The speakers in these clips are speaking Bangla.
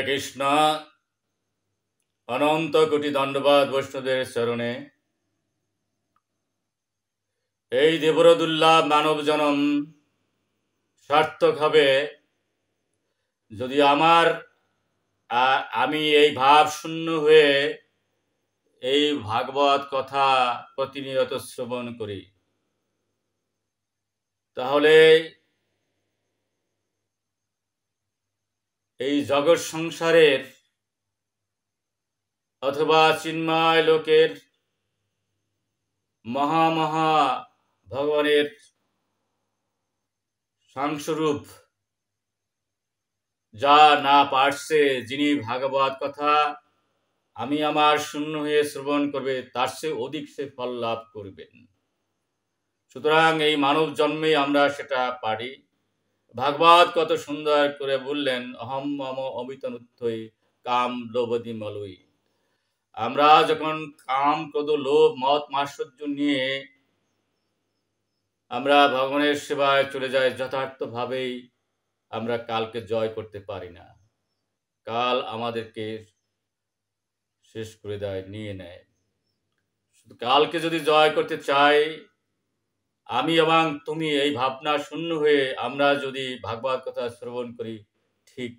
কৃষ্ণ। অনন্ত কোটি দণ্ডবাদ বৈষ্ণবের চরণে। এই দেবরদুল্লাভ মানব জনম সার্থক হবে যদি আমি এই ভাব শূন্য হয়ে এই ভাগবত কথা প্রতিনিয়ত শ্রবণ করি। তাহলে এই জগৎ সংসারের অথবা চিন্ময় লোকের মহা মহা ভগবানের সাংস্বরূপ যা না পারছে, যিনি ভাগবত কথা আমি আমার শূন্য হয়ে শ্রবণ করবে, তার চেয়ে অধিক সে ফল লাভ করবেন। সুতরাং এই মানব জন্মে আমরা সেটা পারি। ভাগবত কত সুন্দর করে বললেন, অহম মম অমিতনুত্থই কাম লোভদি মলই। আমরা যখন কাম ক্রোধ লোভ মত মাৎসর্য নিয়ে আমরা ভগবানের সেবায় চলে যাই, যথার্থভাবেই আমরা কালকে জয় করতে পারি না। কাল আমাদেরকে শেষ করে দেয়, নিয়ে নেয়। শুধু কালকে যদি জয় করতে চাই, আমি এবং তুমি এই ভাবনা শূন্য হয়ে আমরা যদি ভাগবত কথা শ্রবণ করি, ঠিক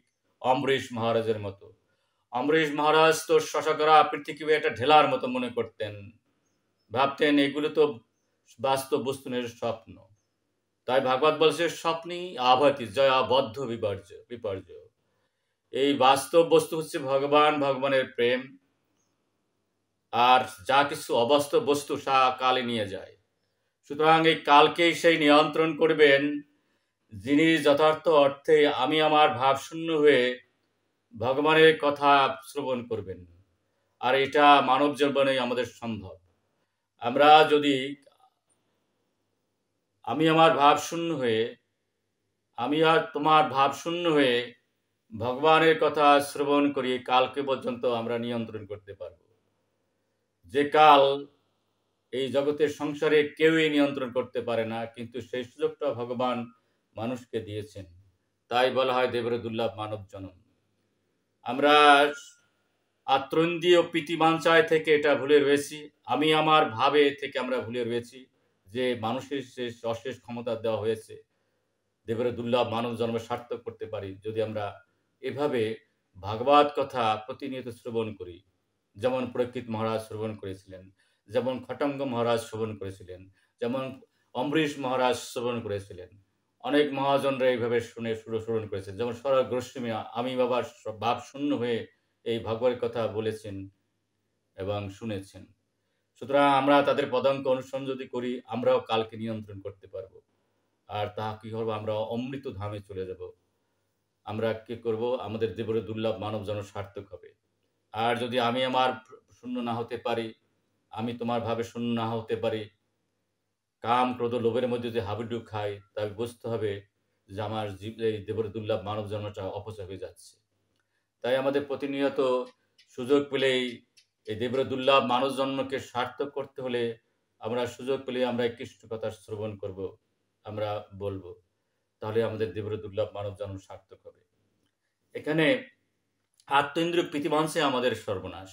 অম্বরীশ মহারাজের মতো। অম্বরীশ মহারাজ তো শশাকরা পৃথিবী একটা ঢেলার মতো মনে করতেন, ভাবতেন এগুলো তো বাস্তব বস্তু নেই, স্বপ্ন। তাই ভাগবত বলছে স্বপ্নই আভাতি জয়া বদ্ধ বিপর্য। এই বাস্তব বস্তু হচ্ছে ভগবান, ভগবানের প্রেম। আর যা কিছু অবাস্তব বস্তু সা কালে নিয়ে যায়। সুতরাং এই কালকেই সেই নিয়ন্ত্রণ করবেন, যিনি যথার্থ অর্থে আমি আমার ভাবশূন্য হয়ে ভগবানের কথা শ্রবণ করবেন। আর এটা মানব জীবনেই আমাদের সম্ভব। আমরা যদি আমি আমার ভাবশূন্য হয়ে, আমি আর তোমার ভাবশূন্য হয়ে ভগবানের কথা শ্রবণ করি, কালকে পর্যন্ত আমরা নিয়ন্ত্রণ করতে পারব। যে কাল এই জগতের সংসারে কেউই নিয়ন্ত্রণ করতে পারে না, কিন্তু সেই সুযোগটা ভগবান মানুষকে দিয়েছেন। তাই বলা হয় দেবরদুল্লাভ মানব জনম। আমরা আত্মন্দ্রীয় প্রীতিবাঞ্ছায় থেকে এটা ভুলে রয়েছি, আমি আমার ভাবে থেকে আমরা ভুলে রয়েছি যে মানুষের শেষ অশেষ ক্ষমতা দেওয়া হয়েছে দেবরদুল্লাভ মানব জন্ম সার্থক করতে পারি যদি আমরা এভাবে ভাগবত কথা প্রতিনিয়ত শ্রবণ করি। যেমন পরীক্ষিত মহারাজ শ্রবণ করেছিলেন, যেমন খটঙ্গ মহারাজ শ্রবণ করেছিলেন, যেমন অম্বরীশ মহারাজ শ্রবণ করেছিলেন। অনেক মহাজনরা এইভাবে শ্রবণ করেছেন, যেমন শরৎ গোস্বামী আমি বাবার ভাব শূন্য হয়ে এই ভাগবতের কথা বলেছেন এবং শুনেছেন। সুতরাং আমরা তাদের পদাঙ্ক অনুসরণ যদি করি, আমরাও কালকে নিয়ন্ত্রণ করতে পারবো। আর তা কি করবো, আমরা অমৃত ধামে চলে যাব। আমরা কি করব, আমাদের দেবরদুল্লাভ মানব জন্ম সার্থক হবে। আর যদি আমি আমার শূন্য না হতে পারি, আমি তোমার ভাবে শূন্য না হতে পারি, কাম ক্রোধ লোভের মধ্যে যদি হাবুডুব খাই, তবে বুঝতে হবে যে আমার এই দেবরদুল্লাভ মানব জন্মটা অপচয় হয়ে যাচ্ছে। তাই আমাদের প্রতিনিয়ত সুযোগ পেলেই এই দেবরদুল্লাভ মানব জন্মকে সার্থক করতে হলে আমরা সুযোগ পেলেই আমরা কৃষ্ণ কথা শ্রবণ করব, আমরা বলবো, তাহলে আমাদের দেবরদুল্লাভ মানব জন্ম সার্থক হবে। এখানে আত্মেন্দ্রিয় প্রীতিবাঞ্ছে আমাদের সর্বনাশ।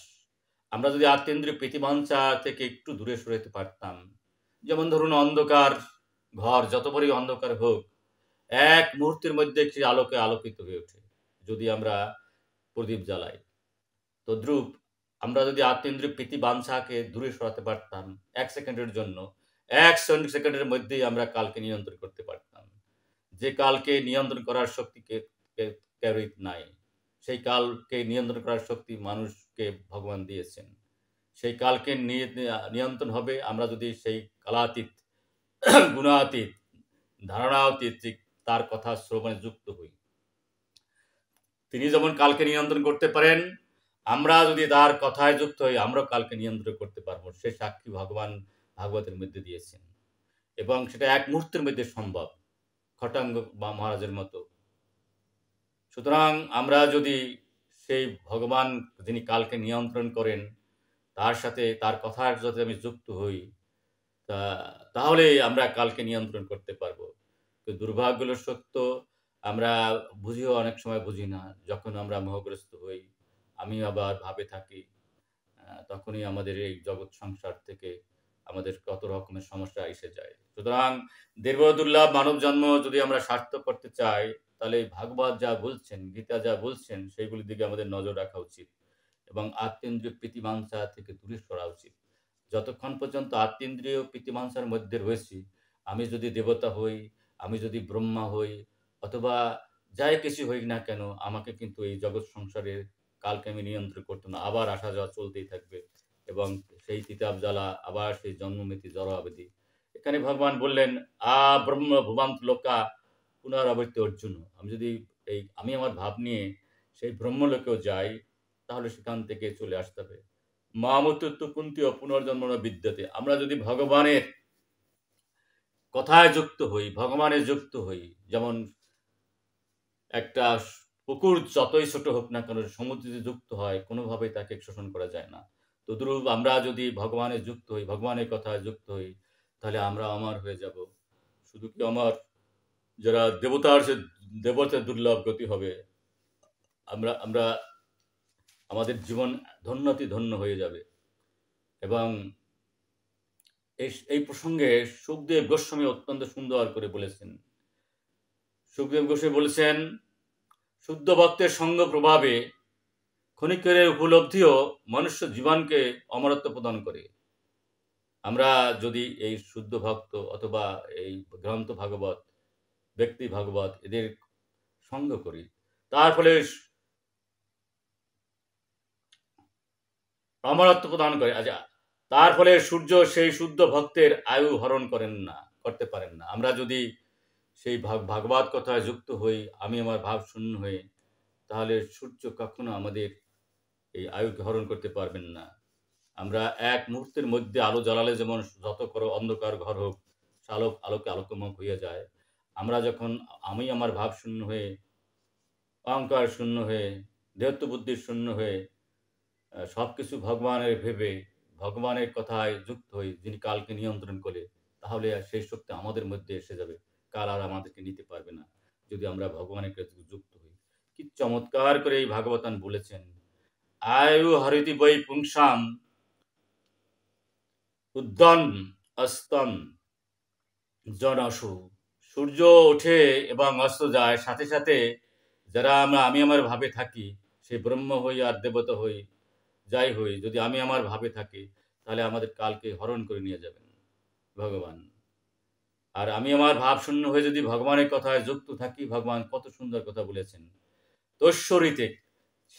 আমরা যদি আত্মেন্দ্রিয় প্রীতিবাঞ্ছা থেকে একটু দূরে সরাতে পারতাম, যেমন ধরুন অন্ধকার ঘর যত বড়ই অন্ধকার হোক, এক মুহূর্তের মধ্যে একটি আলোকে আলোকিত হয়ে ওঠে যদি আমরা প্রদীপ জ্বালাই। তদ্রূপ আমরা যদি আত্মেন্দ্রিয় প্রীতিবাঞ্ছাকে দূরে সরাতে পারতাম এক সেকেন্ডের জন্য, এক সেকেন্ডের মধ্যেই আমরা কালকে নিয়ন্ত্রণ করতে পারতাম। যে কালকে নিয়ন্ত্রণ করার শক্তি কারোর নাই, সেই কালকে নিয়ন্ত্রণ করার শক্তি মানুষকে ভগবান দিয়েছেন। সেই কালকে নিয়ন্ত্রণ হবে আমরা যদি সেই কালাতীত গুণাতীত ধারণাতীত তার কথা শ্রবণে যুক্ত হই। তিনি যেমন কালকে নিয়ন্ত্রণ করতে পারেন, আমরা যদি তার কথায় যুক্ত হই, আমরাও কালকে নিয়ন্ত্রণ করতে পারবো। সে সাক্ষী ভগবান ভাগবতের মধ্যে দিয়েছেন এবং সেটা এক মুহূর্তের মধ্যে সম্ভব, খটাঙ্গ বা মহারাজের মতো। সুতরাং আমরা যদি সেই ভগবান যিনি কালকে নিয়ন্ত্রণ করেন তার সাথে তার কথার যদি আমি যুক্ত হই, তাহলে আমরা কালকে নিয়ন্ত্রণ করতে পারবো। তো দুর্ভাগ্য হলো সত্য, আমরা বুঝিও অনেক সময় বুঝি না। যখন আমরা মোহগ্রস্ত হই, আমি আবার ভাবে থাকি, তখনই আমাদের এই জগৎ সংসার থেকে আমাদের কত রকমের সমস্যা এসে যায়। সুতরাং দেবদুর্লভ মানব জন্ম যদি আমরা সার্থক করতে চাই, তাহলে ভাগবত যা বলছেন, গীতা যা বলছেন, সেগুলির দিকে আমাদের নজর রাখা উচিত এবং আত্মেন্দ্রিয় প্রীতিবাঞ্ছা থেকে দূরে সরা উচিত। যতক্ষণ পর্যন্ত আত্মেন্দ্রিয় প্রীতিবাঞ্ছার মধ্যে রয়েছি, আমি যদি দেবতা হই, আমি যদি ব্রহ্মা হই, অথবা যাই কিছু হই না কেন, আমাকে কিন্তু এই জগৎ সংসারের কালকে আমি নিয়ন্ত্রণ করতে না, আবার আসা যাওয়া চলতেই থাকবে এবং সেই তিতাব জ্বালা, আবার সেই জন্মমৃত্যু জরাবধি। এখানে ভগবান বললেন, ব্রহ্ম ভুবান্ত লোকা পুনরাবৃত্তি অর্জুন। আমি যদি আমি আমার ভাব নিয়ে সেই ব্রহ্মলোকেও যাই, তাহলে সেখান থেকে চলে আসতে হবে। মামুত্তু কুন্তীয় পুনর্জন্ম ন বিদ্যতে। আমরা যদি ভগবানের কথায় যুক্ত হই, ভগবানে যুক্ত হই, যেমন একটা পুকুর যতই ছোট হোক না কেন, সমুদ্রে যদি যুক্ত হয়, কোনোভাবেই তাকে শোষণ করা যায় না। তদ্রূপ আমরা যদি ভগবানে যুক্ত হই, ভগবানের কথায় যুক্ত হই, তাহলে আমরা অমর হয়ে যাব। শুধু কি অমর, যারা দেবতার সে দেবতার দুর্লভ গতি হবে। আমরা আমরা আমাদের জীবন ধন্যতি ধন্য হয়ে যাবে। এবং এই প্রসঙ্গে সুখদেব গোস্বামী অত্যন্ত সুন্দর করে বলেছেন। সুখদেব গোস্বামী বলেছেন, শুদ্ধ ভক্তের সঙ্গ প্রভাবে ক্ষণিকের উপলব্ধিও মনুষ্য জীবনকে অমরত্ব প্রদান করে। আমরা যদি এই শুদ্ধ ভক্ত অথবা এই গ্রন্থ ভাগবত, ব্যক্তি ভাগবত এদের সঙ্গ করি, তার ফলে অমরত্ব প্রদান করে। আচ্ছা, তার ফলে সূর্য সেই শুদ্ধ ভক্তের আয়ু হরণ করতে পারেন না। আমরা যদি সেই ভাগবত কথায় যুক্ত হই, আমি আমার ভাব শূন্য হয়ে, তাহলে সূর্য কখনো আমাদের এই আয়ুকে হরণ করতে পারবেন না। আমরা এক মুহূর্তের মধ্যে আলো জ্বালালে যেমন যত করো অন্ধকার ঘর হোক, আলোকে আলোকময় হয়ে যায়। আমরা যখন আমি আমার ভাব শূন্য হয়ে, অহংকার শূন্য হয়ে, দেহত্ব বুদ্ধির শূন্য হয়ে সবকিছু ভগবানের ভেবে ভগবানের কথায় যুক্ত হই, যিনি কালকে নিয়ন্ত্রণ করে, তাহলে সেই শক্তি আমাদের মধ্যে এসে যাবে। কাল আর আমাদেরকে নিতে পারবে না, যদি আমরা ভগবানের কাছে যুক্ত হই। কি চমৎকার করে এই ভাগবতান বলেছেন। আয়ু হরিতি বৈ পুংসাম উদ্যান অস্তন জনসু। সূর্য ওঠে এবং অস্ত যায়, সাথে সাথে যারা আমি আমার ভাবে থাকি, সে ব্রহ্ম হই আর দেবতা হই, যাই হই, যদি আমি আমার ভাবে থাকি, তাহলে আমাদের কালকে হরণ করে নিয়ে যাবেন ভগবান। আর আমি আমার ভাব শূন্য হয়ে যদি ভগবানের কথায় যুক্ত থাকি, ভগবান কত সুন্দর কথা বলেছেন। তস্বরিতে,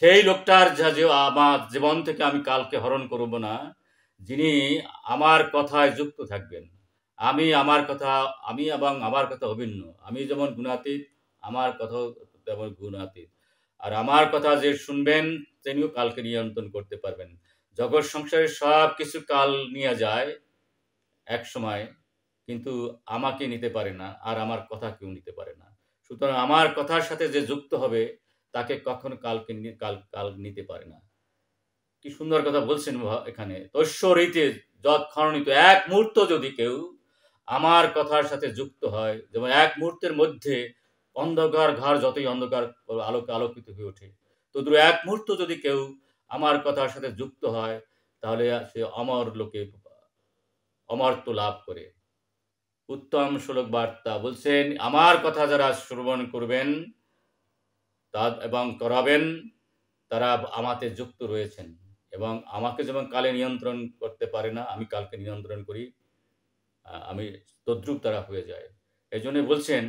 সেই লোকটার যে আমার জীবন থেকে আমি কালকে হরণ করব না, যিনি আমার কথায় যুক্ত থাকবেন। আমি এবং আমার কথা অভিন্ন। আমি যেমন গুণাতীত, আমার কথাও তেমন গুণাতীত। আর আমার কথা যে শুনবেন, তিনিও কালকে নিয়ন্ত্রণ করতে পারবেন। জগৎ সংসারের সব কিছু কাল নিয়ে যায় এক সময়, কিন্তু আমাকে নিতে পারে না, আর আমার কথা কেউ নিতে পারে না। সুতরাং আমার কথার সাথে যে যুক্ত হবে, তাকে কখনো কাল নিতে পারে না। কি সুন্দর কথা বলছেন এখানে। তস্বরীতে যৎক্ষণিত, এক মুহূর্ত যদি কেউ আমার কথার সাথে যুক্ত হয়, যেমন এক মুহূর্তের মধ্যে অন্ধকার ঘর যতই অন্ধকার আলোকে আলোকিত হয়ে ওঠে, তদ্রূপ এক মুহূর্ত যদি কেউ আমার কথার সাথে যুক্ত হয়, তাহলে সে অমর লোকে অমরত্ব লাভ করে। উত্তম শ্লোক বার্তা বলছেন, আমার কথা যারা শ্রবণ করবেন এবং করাবেন, তারা আমাতে যুক্ত রয়েছেন এবং আমাকে যেমন কালে নিয়ন্ত্রণ করতে পারে না, আমি কালকে নিয়ন্ত্রণ করি, আমি তদ্রূপ তারা হয়ে যায়। এই জন্য বলছেন,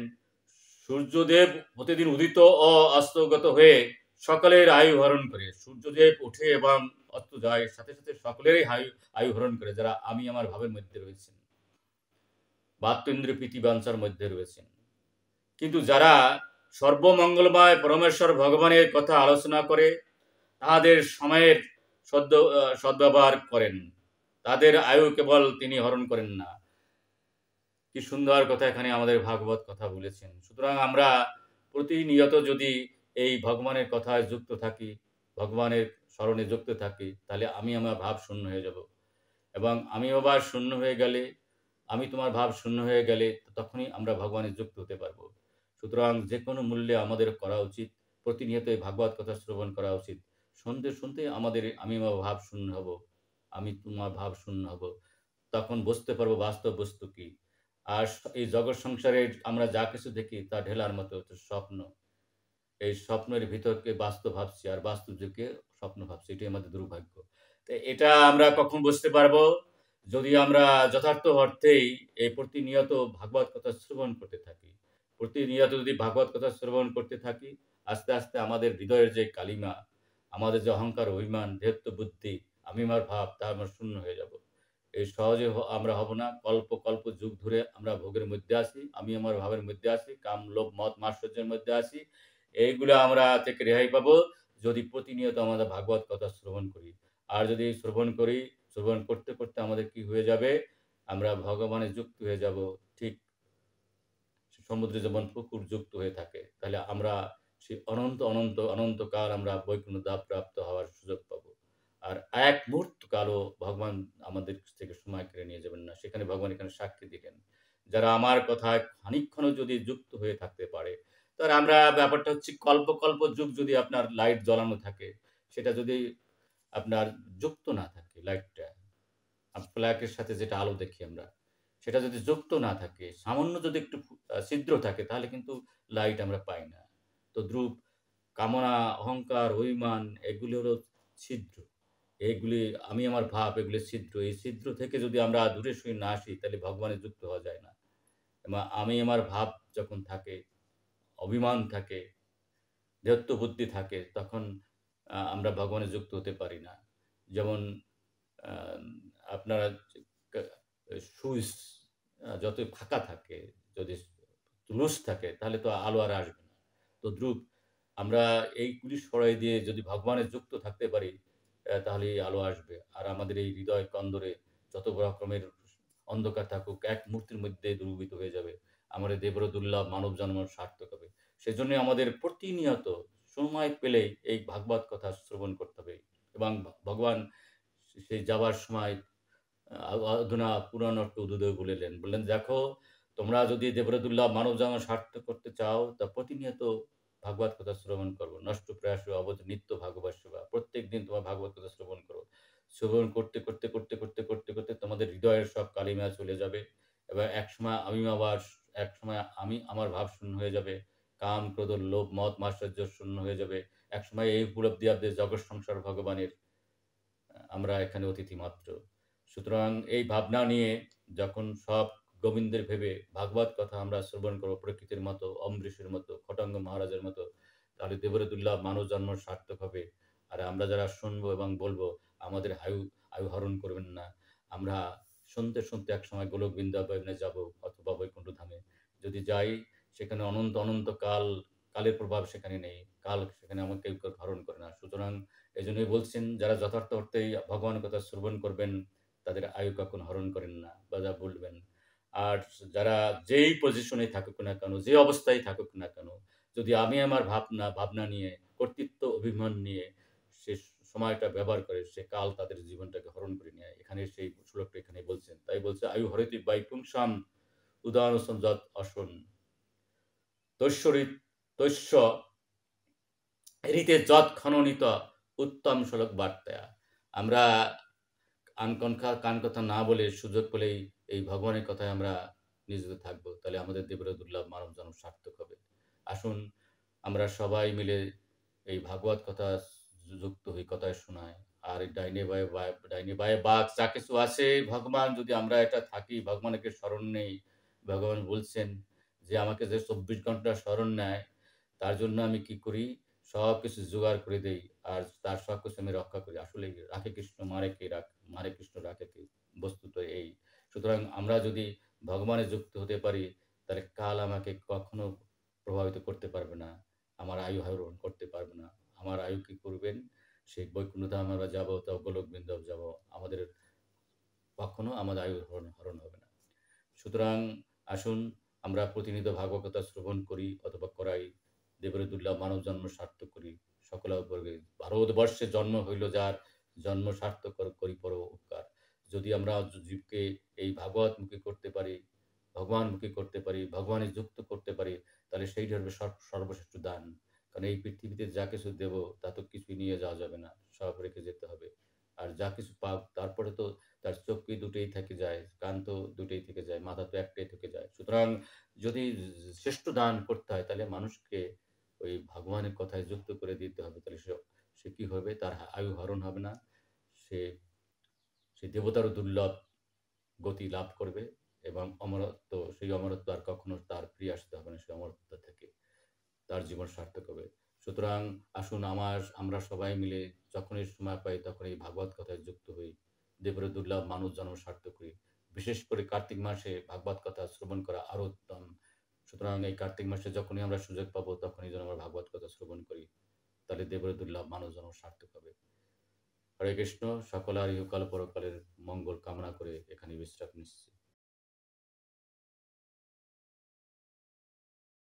সূর্যদেব প্রতিদিন উদিত ও অস্তগত হয়ে সকলের আয়ু হরণ করে। সূর্যদেব উঠে এবং অস্ত যায়, সাথে সাথে সকলেরই আয়ু হরণ করে, যারা আমি আমার ভাবের মধ্যে রয়েছেন, বাত্যেন্দ্রিয় প্রীতিবাঞ্ছার মধ্যে রয়েছেন। কিন্তু যারা সর্বমঙ্গলময় পরমেশ্বর ভগবানের কথা আলোচনা করে, তাহাদের সময়ের সদ্ব্যবহার করেন, তাদের আয়ু কেবল তিনি হরণ করেন না। কি সুন্দর কথা এখানে আমাদের ভাগবত কথা বলেছেন। সুতরাং আমরা প্রতিনিয়ত যদি এই ভগবানের কথায় যুক্ত থাকি, ভগবানের স্মরণে যুক্ত থাকি, তাহলে আমি আমার ভাব শূন্য হয়ে যাব। এবং আমি আবার শূন্য হয়ে গেলে, আমি তোমার ভাব শূন্য হয়ে গেলে, তখনই আমরা ভগবানের যুক্ত হতে পারবো। সুতরাং যে কোনো মূল্যে আমাদের করা উচিত, প্রতিনিয়ত এই ভাগবত কথা শ্রবণ করা উচিত। শুনতে, শুনতে আমাদের আমি আমার ভাব শূন্য হব, আমি তোমার ভাব শূন্য হব। তখন বুঝতে পারবো বাস্তব বস্তু কি। আর এই জগৎ সংসারে আমরা যা কিছু দেখি তা ঢেলার মতো হচ্ছে স্বপ্ন। এই স্বপ্নের ভিতরকে বাস্তব ভাবছি আর বাস্তব যুগকে স্বপ্ন ভাবছি। এটাই আমাদের দুর্ভাগ্য। তো এটা আমরা কখন বুঝতে পারবো? যদি আমরা যথার্থ অর্থেই এই প্রতিনিয়ত ভাগবত কথা শ্রবণ করতে থাকি। প্রতিনিয়ত যদি ভাগবত কথা শ্রবণ করতে থাকি, আস্তে, আস্তে আমাদের হৃদয়ের যে কালিমা, আমাদের যে অহংকার, অভিমান, ধেয়ত্ব বুদ্ধি, আমিমার ভাব তা আমরা শূন্য হয়ে যাব। এই সহজে আমরা হব না। কল্প, কল্প যুগ ধরে আমরা ভোগের মধ্যে আছি। আমি আমার ভাবের মধ্যে আছি। কাম, লোভ, মদ, মাৎসর্যের মধ্যে আছি। এইগুলো আমরা থেকে রেহাই পাবো যদি প্রতিনিয়ত আমরা ভাগবত কথা শ্রবণ করি। আর যদি শ্রবণ করি, শ্রবণ করতে, করতে আমাদের কি হয়ে যাবে? আমরা ভগবানে যুক্ত হয়ে যাব। ঠিক সমুদ্রে যেমন পুকুর যুক্ত হয়ে থাকে। তাহলে আমরা সেই অনন্ত, অনন্ত, অনন্তকাল আমরা বৈকুণ্ঠ ধাম প্রাপ্ত হওয়ার সুযোগ পাবো। আর এক মুহূর্ত কালও ভগবান আমাদের থেকে সময় কেড়ে নিয়ে যাবেন না। সেখানে ভগবান এখানে সাক্ষী দিলেন। যারা আমার কথায় খানিকক্ষণও যদি যুক্ত হয়ে থাকতে পারে, তাহলে আমরা ব্যাপারটা হচ্ছে কল্প, কল্প যুগ যদি আপনার লাইট জ্বালানো থাকে, সেটা যদি আপনার যুক্ত না থাকে লাইটটা, ফ্ল্যাকের সাথে যেটা আলো দেখি আমরা, সেটা যদি যুক্ত না থাকে, সামান্য যদি একটু ছিদ্র থাকে তাহলে কিন্তু লাইট আমরা পাই না। তো দ্রুপ, কামনা, অহংকার, অভিমান এগুলি হলো ছিদ্র। এগুলি আমি আমার ভাব এগুলি ছিদ্র। এই ছিদ্র থেকে যদি আমরা দূরে সরে না আসি তাহলে ভগবানে যুক্ত হওয়া যায় না। এবং আমি আমার ভাব যখন থাকে, অভিমান থাকে, দেহত্ব বুদ্ধি থাকে তখন আমরা ভগবানে যুক্ত হতে পারি না। যেমন আ আপনারা কা সুইচ যতই ফাঁকা থাকে, যদি লুজ থাকে তাহলে তো আলো আর আসবে না। তদ্রূপ আমরা এইগুলি সরাই দিয়ে যদি ভগবানে যুক্ত থাকতে পারি, তাহলেই আলো আসবে। আর আমাদের এই হৃদয় কন্দরে যত রকমের অন্ধকার থাকুক এক মুহূর্তের মধ্যে দূরীভূত হয়ে যাবে। আমার এই দেবর দুর্লভ মানব জন্ম সার্থক হবে। সেজন্যই আমাদের প্রতিনিয়ত সময় পেলেই এই ভাগবত কথা শ্রবণ করতে হবে এবং ভগবান সেই যাবার সময় অধুনা পুরাণট্য উদুদয় বলিলেন। বললেন, "দেখো, তোমরা যদি দেবরদুল্লাহ মানব জন্ম সার্থক করতে চাও, তা প্রতিনিয়ত ভাগবত কথা শ্রবণ করো। নষ্ট প্রয়াস অবধ নিত্য ভাগবত সেবা। প্রত্যেকদিন তোমার ভাগবত কথা শ্রবণ করো। শ্রবণ করতে, করতে, করতে, করতে, করতে, করতে তোমাদের হৃদয়ের সব কালিমা চলে যাবে এবং একসময় আমি আমার ভাব শূন্য হয়ে যাবে। কাম, ক্রোধ, লোভ, মদ, মাৎসর্য শূন্য হয়ে যাবে। একসময় এই উপলব্ধি হবে জগৎ সংসার ভগবানের। আমরা এখানে অতিথি মাত্র। সুতরাং এই ভাবনা নিয়ে যখন সব গোবিন্দের ভেবে ভাগবত কথা আমরা শ্রবণ করব প্রকৃতির মতো, অম্বরীশের মতো, খটাঙ্গ মহারাজের মতো, তাহলে দেবরদুল্লাহ মানব জন্ম সার্থক হবে। আর আমরা যারা শুনবো এবং বলবো আমাদের আয়ু হরণ করবেন না। আমরা শুনতে, শুনতে একসময় গোলক বৃন্দাবনে যাব অথবা বৈকুণ্ঠ ধামে। যদি যাই সেখানে অনন্ত, অনন্ত কালের প্রভাব সেখানে নেই। কাল সেখানে আমাকে কেউ হরণ করে না। সুতরাং এজন্যই বলছেন যারা যথার্থ অর্থেই ভগবানের কথা শ্রবণ করবেন, তাদের আয়ু কখনো হরণ করেন না বা যা বলবেন। আর যারা যেই পজিশনে থাকুক না কেন, যে অবস্থায় থাকুক না কেন, যদি আমি আমার ভাবনা নিয়ে, কর্তৃত্ব অভিমান নিয়ে সে সময়টা ব্যবহার করে, সে কাল তাদের জীবনটাকে হরণ করে নেয়। এখানে সেই শ্লোকটা এখানেই বলছেন। তাই বলছে, "আয়ু হরতি বৈপুংসাম উদাহরণ যৎ আসন, তস্য ঋতে যৎ খননিত উত্তম শ্লোক বার্তায়া।" আমরা কান কথা না বলে সুযোগ পেলেই এই ভগবানের কথায় আমরা নিয়োজিত থাকবো। তাহলে আমাদের দেবের দুর্লভ মানব জন্ম সার্থক হবে। আসুন আমরা সবাই মিলে এই ভাগবত কথা যুক্ত হই, কথায় শোনায়। আর এই ডাইনে বাঁয়ে বাঘ যা কিছু আছে ভগবান যদি আমরা এটা থাকি, ভগবানকে স্মরণ নেই। ভগবান বলছেন যে আমাকে যে ২৪ ঘন্টা স্মরণ নেয়, তার জন্য আমি কি করি? সবকিছু জোগাড় করে দেই। আর তার সবকিছু আমি রক্ষা করি। আসলেই রাখে কৃষ্ণ মারে কে মারে কৃষ্ণ রাখে কে? বস্তুত এই। সুতরাং আমরা যদি ভগবানে যুক্ত হতে পারি, তাহলে কাল আমাকে কখনো প্রভাবিত করতে পারবে না। আমার আয়ু হরণ করতে পারবে না। আমার আয়ু কি করবেন? সেই বৈকুণ্ঠ ধাম আমরা যাবো, তো গোলক বৃন্দাবন যাবো। আমাদের কখনো আমাদের আয়ু হরণ হবে না। সুতরাং আসুন আমরা প্রতিনিয়ত ভাগবত কথা শ্রবণ করি অথবা করাই। দেবের দুর্লভ মানব জন্ম সার্থক করি। সকলা বর্গে ভারতবর্ষে জন্ম হইল যার, জন্ম সার্থক করি পর উপকার। যদি আমরা জীবকে এই ভাগবতমুখী করতে পারি, ভগবানমুখী করতে পারি, ভগবানে যুক্ত করতে পারি, তাহলে সেইটা হবে সর্বশ্রেষ্ঠ দান। কারণ এই পৃথিবীতে যা কিছু দেব তা তো কিছুই নিয়ে যাওয়া যাবে না। সব রেখে যেতে হবে। আর যা কিছু পাব তারপরে তো তার চোখ কি দুটোই থেকে যায়, কান তো দুটোই থেকে যায়, মাথা তো একটাই থেকে যায়। সুতরাং যদি শ্রেষ্ঠ দান করতে হয় তাহলে মানুষকে ওই ভগবানের কথায় যুক্ত করে দিতে হবে। তাহলে সে কি হবে? তার আয়ু হরণ হবে না। সে সে দেবতারও দুর্লভ গতি লাভ করবে এবং অমরত্ব, সেই অমরত্ব আর কখনো তার ফিরে আসতে হবে না। সেই অমরত্ব থেকে তার জীবন সার্থক হবে। সুতরাং আসুন আমরা সবাই মিলে যখনই সময় পাই তখন এই ভাগবত কথায় যুক্ত হই। দেবের দুর্লভ মানব জন্ম সার্থক করি। বিশেষ করে কার্তিক মাসে ভাগবত কথা শ্রবণ করা আরো উত্তম। সুতরাং এই কার্তিক মাসে যখনই আমরা সুযোগ পাবো তখনই যেন আমরা ভাগবত কথা শ্রবণ করি। তাহলে দেবের দুর্লভ মানব জন্ম সার্থক হবে। হরে কৃষ্ণ। সকলের ইহকাল পরকালের মঙ্গল কামনা করে এখানে বিশ্রাম নিচ্ছি।